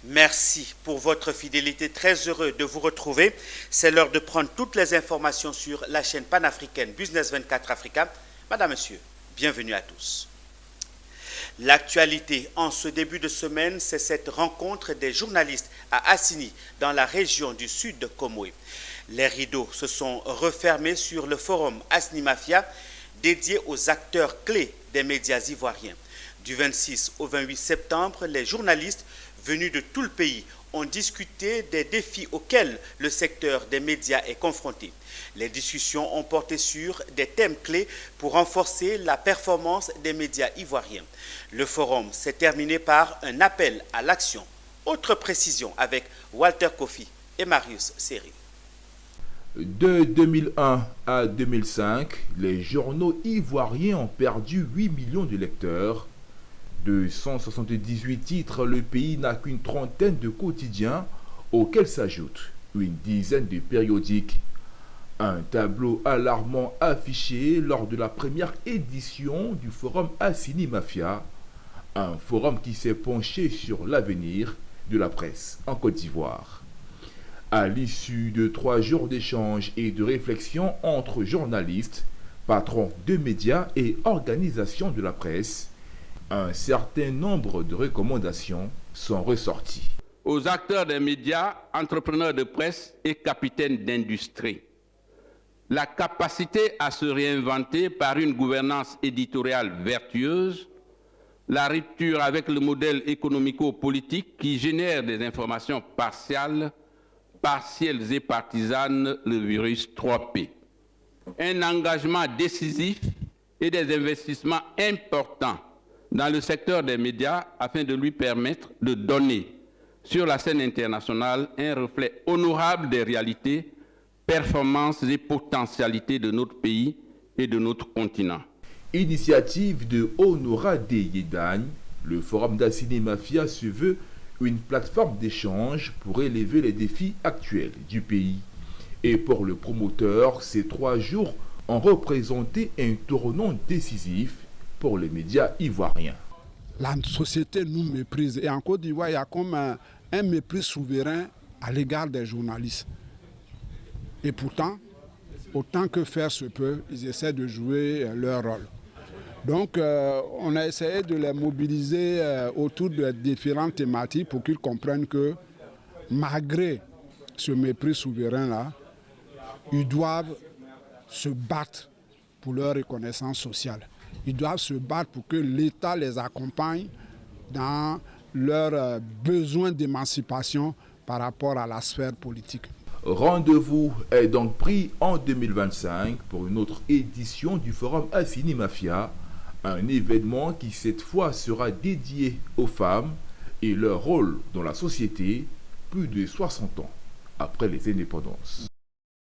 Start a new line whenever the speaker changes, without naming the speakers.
Merci pour votre fidélité. Très heureux de vous retrouver. C'est l'heure de prendre toutes les informations sur la chaîne panafricaine Business 24 Africa. Madame, Monsieur, bienvenue à tous. L'actualité en ce début de semaine, c'est cette rencontre des journalistes à Assini, dans la région du sud de Comoé. Les rideaux se sont refermés sur le forum Assini Mafia, dédié aux acteurs clés des médias ivoiriens. Du 26 au 28 septembre, les journalistes venus de tout le pays ont discuté des défis auxquels le secteur des médias est confronté. Les discussions ont porté sur des thèmes clés pour renforcer la performance des médias ivoiriens. Le forum s'est terminé par un appel à l'action. Autre précision avec Walter Kofi et Marius Seri.
De 2001 à 2005, les journaux ivoiriens ont perdu 8 millions de lecteurs. De 178 titres, le pays n'a qu'une trentaine de quotidiens, auxquels s'ajoutent une dizaine de périodiques. Un tableau alarmant affiché lors de la première édition du forum Assini Mafia, un forum qui s'est penché sur l'avenir de la presse en Côte d'Ivoire. À l'issue de 3 jours d'échanges et de réflexion entre journalistes, patrons de médias et organisations de la presse, un certain nombre de recommandations sont ressorties.
Aux acteurs des médias, entrepreneurs de presse et capitaines d'industrie, la capacité à se réinventer par une gouvernance éditoriale vertueuse, la rupture avec le modèle économico-politique qui génère des informations partielles et partisanes, le virus 3P. Un engagement décisif et des investissements importants dans le secteur des médias afin de lui permettre de donner sur la scène internationale un reflet honorable des réalités, performances et potentialités de notre pays et de notre continent.
Initiative de Honora Yedagne, le forum d'Assini Mafia se veut une plateforme d'échange pour élever les défis actuels du pays. Et pour le promoteur, ces 3 jours ont représenté un tournant décisif pour les médias ivoiriens.
La société nous méprise et en Côte d'Ivoire, il y a comme un mépris souverain à l'égard des journalistes. Et pourtant, autant que faire se peut, ils essaient de jouer leur rôle. Donc, on a essayé de les mobiliser autour de différentes thématiques pour qu'ils comprennent que, malgré ce mépris souverain-là, ils doivent se battre pour leur reconnaissance sociale. Ils doivent se battre pour que l'État les accompagne dans leurs besoins d'émancipation par rapport à la sphère politique.
Rendez-vous est donc pris en 2025 pour une autre édition du forum Assini Mafia, un événement qui cette fois sera dédié aux femmes et leur rôle dans la société plus de 60 ans après les indépendances.